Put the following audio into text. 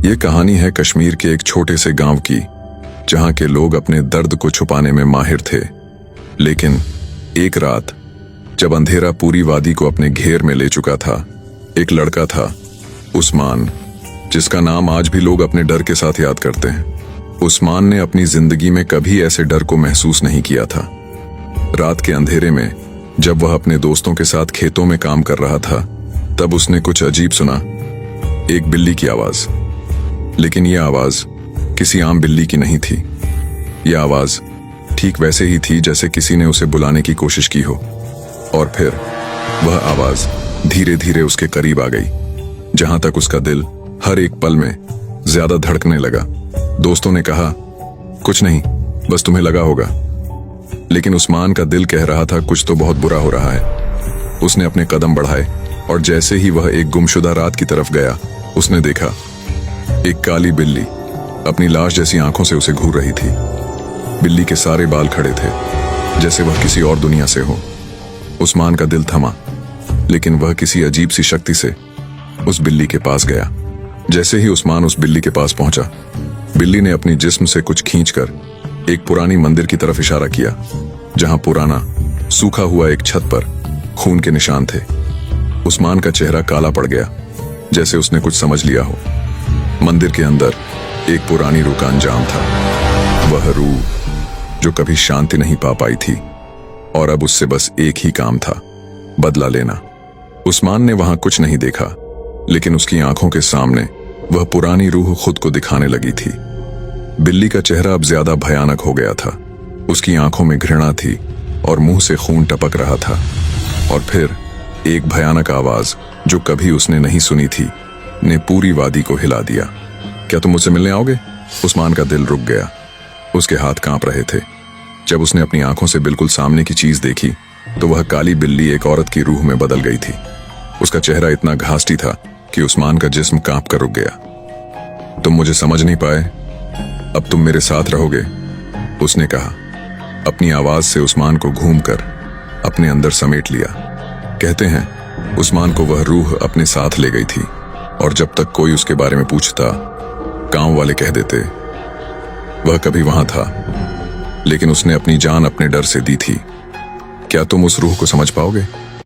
ये कहानी है कश्मीर के एक छोटे से गांव की, जहां के लोग अपने दर्द को छुपाने में माहिर थे। लेकिन एक रात, जब अंधेरा पूरी वादी को अपने घेर में ले चुका था, एक लड़का था, उस्मान, जिसका नाम आज भी लोग अपने डर के साथ याद करते हैं। उस्मान ने अपनी जिंदगी में कभी ऐसे डर को महसूस नहीं किया था। रात के अंधेरे में जब वह अपने दोस्तों के साथ खेतों में काम कर रहा था, तब उसने कुछ अजीब सुना। एक बिल्ली की आवाज। लेकिन यह आवाज किसी आम बिल्ली की नहीं थी। यह आवाज ठीक वैसे ही थी जैसे किसी ने उसे बुलाने की कोशिश की हो। और फिर वह आवाज धीरे धीरे उसके करीब आ गई, जहां तक उसका दिल हर एक पल में ज्यादा धड़कने लगा। दोस्तों ने कहा, कुछ नहीं, बस तुम्हें लगा होगा। लेकिन उस्मान का दिल कह रहा था, कुछ तो बहुत बुरा हो रहा है। उसने अपने कदम बढ़ाए और जैसे ही वह एक गुमशुदा रात की तरफ गया, उसने देखा एक काली बिल्ली अपनी लाश जैसी आंखों से उसे घूर रही थी। बिल्ली के सारे बाल खड़े थे, जैसे वह किसी और दुनिया से हो। उस्मान का दिल थमा, लेकिन वह किसी अजीब सी शक्ति से उस बिल्ली के पास गया। जैसे ही उस्मान उस बिल्ली के पास पहुंचा, बिल्ली ने अपनी जिस्म से कुछ खींचकर एक पुरानी मंदिर की तरफ इशारा किया, जहां पुराना सूखा हुआ एक छत पर खून के निशान थे। उस्मान का चेहरा काला पड़ गया, जैसे उसने कुछ समझ लिया हो। मंदिर के अंदर एक पुरानी रूह का अंजाम था। वह रूह जो कभी शांति नहीं पा पाई थी, और अब उससे बस एक ही काम था, बदला लेना। उस्मान ने वहां कुछ नहीं देखा, लेकिन उसकी आंखों के सामने वह पुरानी रूह खुद को दिखाने लगी थी। बिल्ली का चेहरा अब ज्यादा भयानक हो गया था। उसकी आंखों में घृणा थी और मुंह से खून टपक रहा था। और फिर एक भयानक आवाज जो कभी उसने नहीं सुनी थी ने पूरी वादी को हिला दिया। क्या तुम मुझसे मिलने आओगे? उस्मान का दिल रुक गया। उसके हाथ कांप रहे थे। जब उसने अपनी आंखों से बिल्कुल सामने की चीज देखी, तो वह काली बिल्ली एक औरत की रूह में बदल गई थी। उसका चेहरा इतना घासटी था कि उस्मान का जिस्म कांप कर रुक गया। तुम मुझे समझ नहीं पाए, अब तुम मेरे साथ रहोगे, उसने कहा। अपनी आवाज से उस्मान को घूमकर अपने अंदर समेट लिया। कहते हैं उस्मान को वह रूह अपने साथ ले गई थी, और जब तक कोई उसके बारे में पूछता, गांव वाले कह देते वह कभी वहां था, लेकिन उसने अपनी जान अपने डर से दी थी। क्या तुम उस रूह को समझ पाओगे?